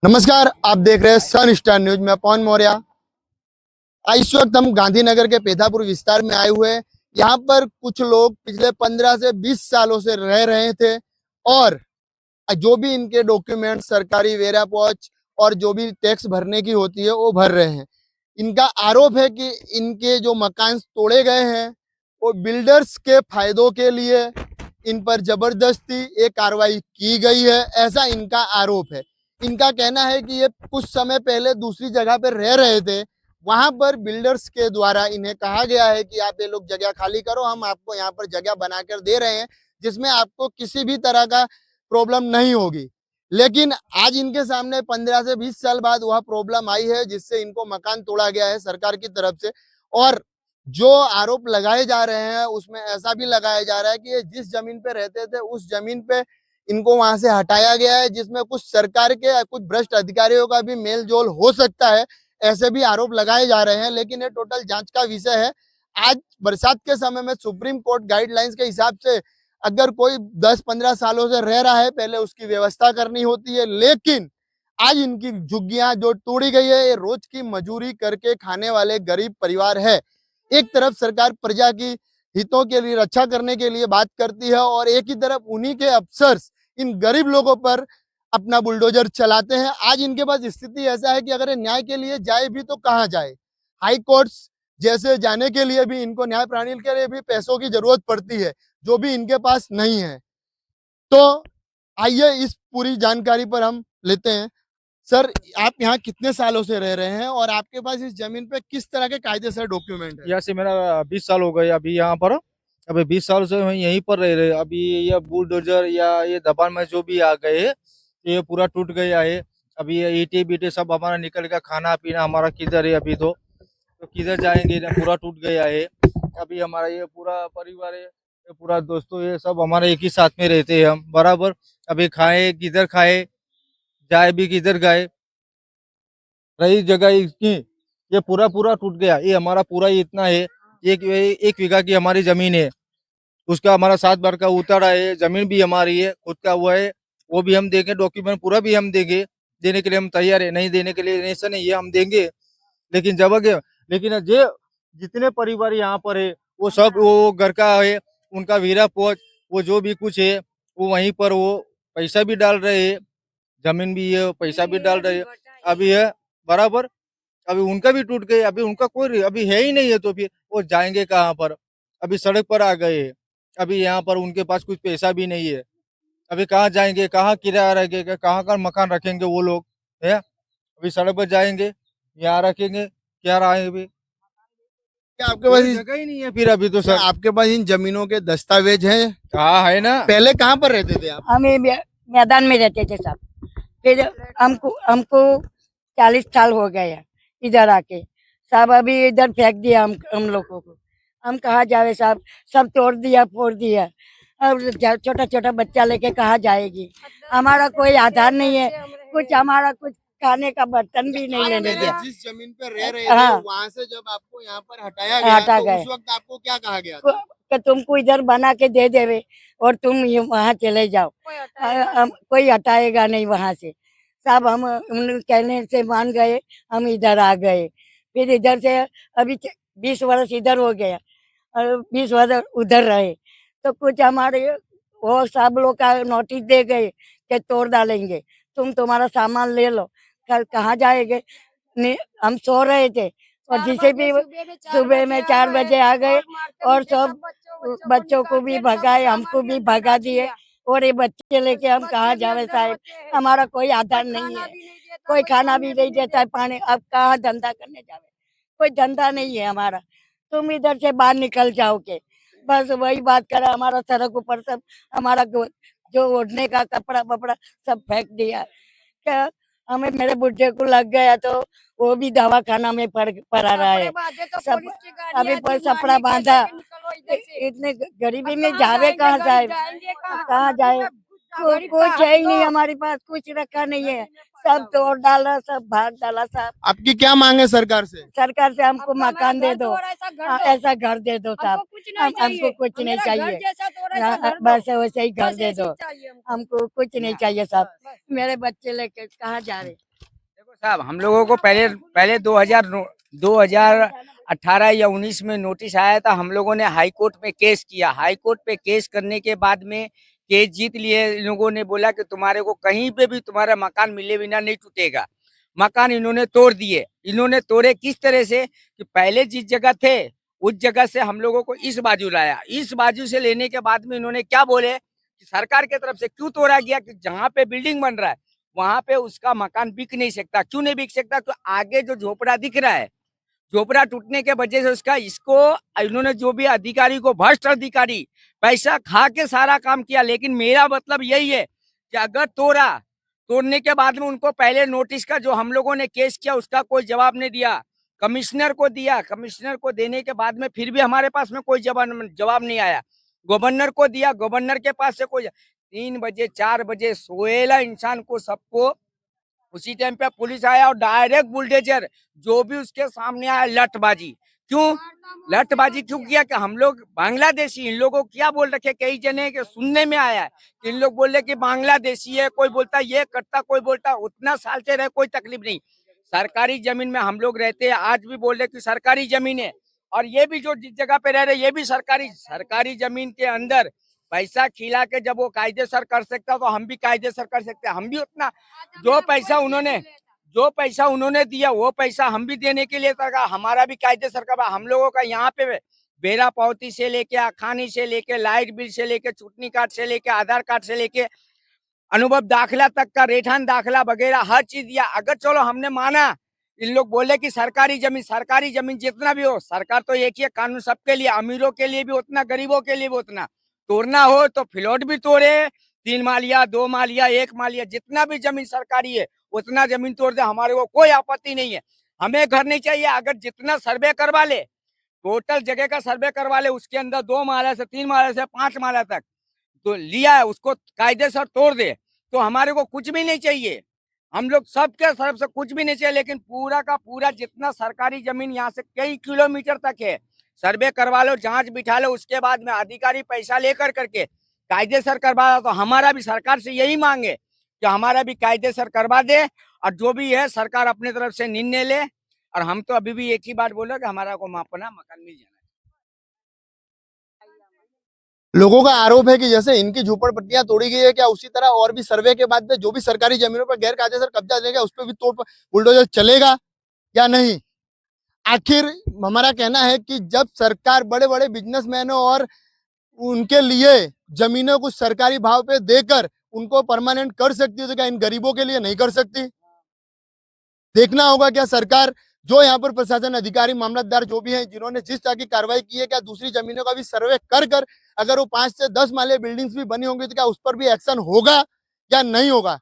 नमस्कार, आप देख रहे हैं सन स्टार न्यूज में पवन मौर्य। इस वक्त हम गांधीनगर के पेधापुर विस्तार में आए हुए हैं। यहाँ पर कुछ लोग पिछले 15 से 20 सालों से रह रहे थे और जो भी इनके डॉक्यूमेंट सरकारी वेरा पहुंच और जो भी टैक्स भरने की होती है वो भर रहे हैं। इनका आरोप है कि इनके जो मकान तोड़े गए हैं वो बिल्डर्स के फायदों के लिए इन पर जबरदस्ती ये कार्रवाई की गई है, ऐसा इनका आरोप है। इनका कहना है कि ये कुछ समय पहले दूसरी जगह पर रह रहे थे, वहां पर बिल्डर्स के द्वारा इन्हें कहा गया है कि आप ये लोग जगह खाली करो, हम आपको यहाँ पर जगह बनाकर दे रहे हैं जिसमें आपको किसी भी तरह का प्रॉब्लम नहीं होगी। लेकिन आज इनके सामने 15 से 20 साल बाद वह प्रॉब्लम आई है जिससे इनको मकान तोड़ा गया है सरकार की तरफ से। और जो आरोप लगाए जा रहे हैं उसमें ऐसा भी लगाया जा रहा है कि ये जिस जमीन पे रहते थे उस जमीन पे इनको वहां से हटाया गया है, जिसमें कुछ सरकार के कुछ भ्रष्ट अधिकारियों का भी मेल जोल हो सकता है, ऐसे भी आरोप लगाए जा रहे हैं। लेकिन ये टोटल जांच का विषय है। आज बरसात के समय में सुप्रीम कोर्ट गाइडलाइंस के हिसाब से अगर कोई 10-15 सालों से रह रहा है पहले उसकी व्यवस्था करनी होती है, लेकिन आज इनकी झुग्गियां जो तोड़ी गई है ये रोज की मजूरी करके खाने वाले गरीब परिवार है। एक तरफ सरकार प्रजा की हितों के लिए रक्षा करने के लिए बात करती है और एक ही तरफ उन्हीं के अफसर इन गरीब लोगों पर अपना बुलडोजर चलाते हैं। आज इनके पास स्थिति ऐसा है कि अगर ये न्याय के लिए जाए भी तो कहाँ जाए। हाई कोर्ट्स जैसे जाने के लिए भी इनको न्याय प्रणाली के लिए भी पैसों की जरूरत पड़ती है, जो भी इनके पास नहीं है। तो आइए इस पूरी जानकारी पर हम लेते हैं। सर, आप यहाँ कितने सालों से रह रहे हैं और आपके पास इस जमीन पे किस तरह के कायदेसर डॉक्यूमेंट है? यहाँ से मेरा 20 साल हो गए अभी यहाँ पर। अभी 20 साल से हम यहीं पर रह रहे। अभी ये बुलडोजर या ये दबान में जो भी आ गए हैं, ये पूरा टूट गया है। अभी ये ईंटे बीटे सब हमारा निकल गया, खाना पीना हमारा किधर है अभी तो किधर जाएंगे ना, पूरा टूट गया है। अभी हमारा ये पूरा परिवार है, ये पूरा दोस्तों ये सब हमारे एक ही साथ में रहते हैं हम बराबर। अभी खाए किधर खाए, जाए भी किधर गए, रही जगह इसकी, ये पूरा पूरा टूट गया। ये हमारा पूरा ही इतना है, एक बीघा की हमारी जमीन है, उसका हमारा 7 बार का उतारा है। जमीन भी हमारी है, खुद का हुआ है, वो भी हम देंगे, डॉक्यूमेंट पूरा भी हम देंगे, देने के लिए हम तैयार है। नहीं देने के लिए ऐसा नहीं है, हम देंगे। लेकिन जब लेकिन जे जितने परिवार यहाँ पर है वो सब वो घर का है, उनका वीरा पहुंच, वो जो भी कुछ है वो वहीं पर वो पैसा भी डाल रहे है, जमीन भी है पैसा भी डाल रहे है। अभी है बराबर, अभी उनका भी टूट गए। अभी उनका कोई अभी है ही नहीं है, तो फिर वो जाएंगे कहाँ पर? अभी सड़क पर आ गए हैं। अभी यहाँ पर उनके पास कुछ पैसा भी नहीं है। अभी कहाँ जाएंगे, कहाँ किराया रखेंगे, कहाँ का मकान रखेंगे वो लोग है? अभी सड़क पर जाएंगे, यहाँ रखेंगे, क्या रहे अभी? क्या आपके पास कोई जगह ही नहीं है फिर अभी तो क्या सर। आपके पास इन जमीनों के दस्तावेज हैं? हाँ है ना। पहले कहाँ पर रहते थे आप? हम ये मैदान में रहते थे सब। फिर हमको हमको 40 साल हो गए हैं इधर आके। सब अभी इधर फेंक दिया हम लोगों को। हम कहाँ जावे साहब, सब तोड़ दिया फोड़ दिया। अब छोटा छोटा बच्चा लेके कहाँ जाएगी? हमारा कोई आधार नहीं है, कुछ हमारा कुछ खाने का बर्तन भी नहीं लेने दिया। जिस जमीन पर रह रहे थे हाँ। वहां से जब आपको यहाँ पर हटाया गया हटा तो गए। उस वक्त आपको क्या कहा गया था? कि तुमको इधर बना के दे देवे और तुम वहाँ चले जाओ। कोई हटाएगा नहीं वहाँ से। सब हम उन कहने से मान गए, हम इधर आ गए। फिर इधर से अभी 20 वर्ष इधर हो गया और 20 वर्ष उधर रहे। तो कुछ हमारे वो सब लोग का नोटिस दे गए कि तोड़ डालेंगे, तुम्हारा सामान ले लो। कल कहाँ जाएंगे? हम सो रहे थे और जिसे भी सुबह में 4 बजे आ गए और सब बच्चों को भी भगाए, हमको भी भगा दिए। और ये बच्चे लेके हम कहाँ जावे साहब? हमारा कोई आधार नहीं है, कोई खाना भी नहीं देता है, पानी। अब कहाँ धंधा करने जावे? कोई धंधा नहीं है हमारा। तुम इधर से बाहर निकल जाओगे, बस वही बात करा। हमारा सड़क ऊपर सब हमारा जो ओढ़ने का कपड़ा वपड़ा सब फेंक दिया। क्या हमें मेरे बुढ़े को लग गया तो वो भी दवाखाना में पड़ा रहा है। सब अभी पर सपड़ा बांधा। इतने गरीबी में जावे कहाँ साहब? कहाँ जाए? कुछ है ही नहीं हमारे पास, कुछ रखा नहीं है, सब तोड़ डाला, सब भाग डाला साहब। आपकी क्या मांग है सरकार से? सरकार से हमको मकान दे दो, ऐसा घर दे दो साहब। हमको कुछ नहीं चाहिए, बस वैसे ही घर दे दो। हमको कुछ नहीं चाहिए साहब। मेरे बच्चे लेके कहाँ जा रहे? साहब हम लोगों को पहले पहले 2018 या 19 में नोटिस आया था। हम लोगों ने हाई कोर्ट में केस किया। हाई कोर्ट पे केस करने के बाद में केस जीत लिए। इन लोगों ने बोला कि तुम्हारे को कहीं पे भी तुम्हारा मकान मिले बिना नहीं टूटेगा। मकान इन्होंने तोड़ दिए। इन्होंने तोड़े किस तरह से कि पहले जिस जगह थे उस जगह से हम लोगों को इस बाजू लाया। इस बाजू से लेने के बाद में इन्होंने क्या बोले कि सरकार की तरफ से क्यों तोड़ा गया कि जहाँ पे बिल्डिंग बन रहा है वहां पे उसका मकान बिक नहीं सकता। क्यों नहीं बिक सकता? तो आगे जो झोपड़ा दिख रहा है, झोपड़ा टूटने के वजह से उसका इसको इन्होंने जो भी अधिकारी को भ्रष्ट अधिकारी पैसा खा के सारा काम किया। लेकिन मेरा मतलब यही है कि अगर तोड़ने के बाद में उनको पहले नोटिस का जो हम लोगों ने केस किया उसका कोई जवाब नहीं दिया। कमिश्नर को दिया। कमिश्नर को देने के बाद में फिर भी हमारे पास में कोई जवाब नहीं आया। गवर्नर को दिया। गवर्नर के पास से कोई 3 बजे 4 बजे सोएला इंसान को सबको उसी टाइम पे पुलिस आया और डायरेक्ट बुलडोजर जो भी उसके सामने आया लठबाजी। क्यों लठबाजी क्यों किया? कि हम लोग बांग्लादेशी, इन लोगों को क्या बोल रखे कई जने के सुनने में आया है कि इन लोग बोल रहे कि बांग्लादेशी है, कोई बोलता ये करता, कोई बोलता उतना साल से रहे कोई तकलीफ नहीं। सरकारी जमीन में हम लोग रहते हैं। आज भी बोल रहे कि सरकारी जमीन है और ये भी जो जिस जगह पे रह रहे ये भी सरकारी जमीन के अंदर पैसा खिला के जब वो कायदेसर कर सकता तो हम भी कायदेसर कर सकते हैं। हम भी उतना जो पैसा उन्होंने दिया वो पैसा हम भी देने के लिए था। हमारा भी कायदेसर का हम लोगों का यहाँ पे बेरा पावती से लेके अखानी से लेके लाइट बिल से लेके चुटनी कार्ड से लेके आधार कार्ड से लेके अनुभव दाखिला तक का रेठान दाखिला वगैरह हर चीज दिया। अगर चलो हमने माना इन लोग बोले कि सरकारी जमीन जितना भी हो, सरकार तो एक ही है, कानून सबके लिए, अमीरों के लिए भी उतना, गरीबों के लिए भी उतना। तोड़ना हो तो फ्लैट भी तोड़े, 3 मालिया 2 मालिया 1 मालिया जितना भी जमीन सरकारी है उतना जमीन तोड़ दे, हमारे को कोई आपत्ति नहीं है। हमें घर नहीं चाहिए। अगर जितना सर्वे करवा ले, टोटल जगह का सर्वे करवा ले, उसके अंदर 2 माला से 3 माला से 5 माला तक तो लिया है उसको कायदेसर तोड़ दे तो हमारे को कुछ भी नहीं चाहिए। हम लोग सबके तरफ से कुछ भी नहीं चाहिए। लेकिन पूरा का पूरा जितना सरकारी जमीन यहाँ से कई किलोमीटर तक है सर्वे करवा लो, जांच बिठा लो, उसके बाद में अधिकारी पैसा लेकर करके कायदेसर करवा लो। तो हमारा भी सरकार से यही मांगे कि हमारा भी कायदेसर करवा दे और जो भी है सरकार अपने तरफ से निर्णय ले। और हम तो अभी भी एक ही बात बोले कि हमारा को अपना मकान मिल जाना। लोगों का आरोप है कि जैसे इनकी झोपड़पट्टियां तोड़ी गई है, क्या उसी तरह और भी सर्वे के बाद में जो भी सरकारी जमीनों पर गैर कायदेसर कब्जा देगा उस पर भी तोड़ बुलडोजर चलेगा या नहीं? आखिर हमारा कहना है कि जब सरकार बड़े बड़े बिजनेसमैनों और उनके लिए जमीनों को सरकारी भाव पे देकर उनको परमानेंट कर सकती है तो क्या इन गरीबों के लिए नहीं कर सकती? देखना होगा क्या सरकार जो यहाँ पर प्रशासन अधिकारी मामलतदार जो भी हैं जिन्होंने जिस तरह की कार्रवाई की है, क्या दूसरी जमीनों का भी सर्वे कर अगर वो 5 से 10 माले बिल्डिंग्स भी बनी होंगी तो क्या उस पर भी एक्शन होगा या नहीं होगा?